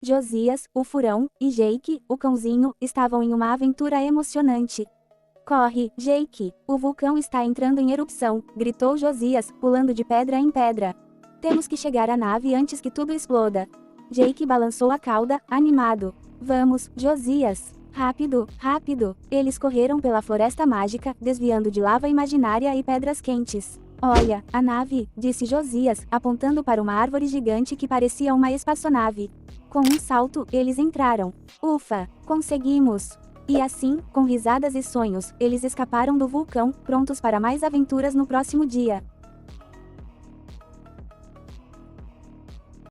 Josias, o furão, e Jake, o cãozinho, estavam em uma aventura emocionante. Corre, Jake! O vulcão está entrando em erupção, gritou Josias, pulando de pedra em pedra. Temos que chegar à nave antes que tudo exploda. Jake balançou a cauda, animado. Vamos, Josias! Rápido, rápido! Eles correram pela floresta mágica, desviando de lava imaginária e pedras quentes. Olha, a nave, disse Josias, apontando para uma árvore gigante que parecia uma espaçonave. Com um salto, eles entraram. Ufa, conseguimos! E assim, com risadas e sonhos, eles escaparam do vulcão, prontos para mais aventuras no próximo dia.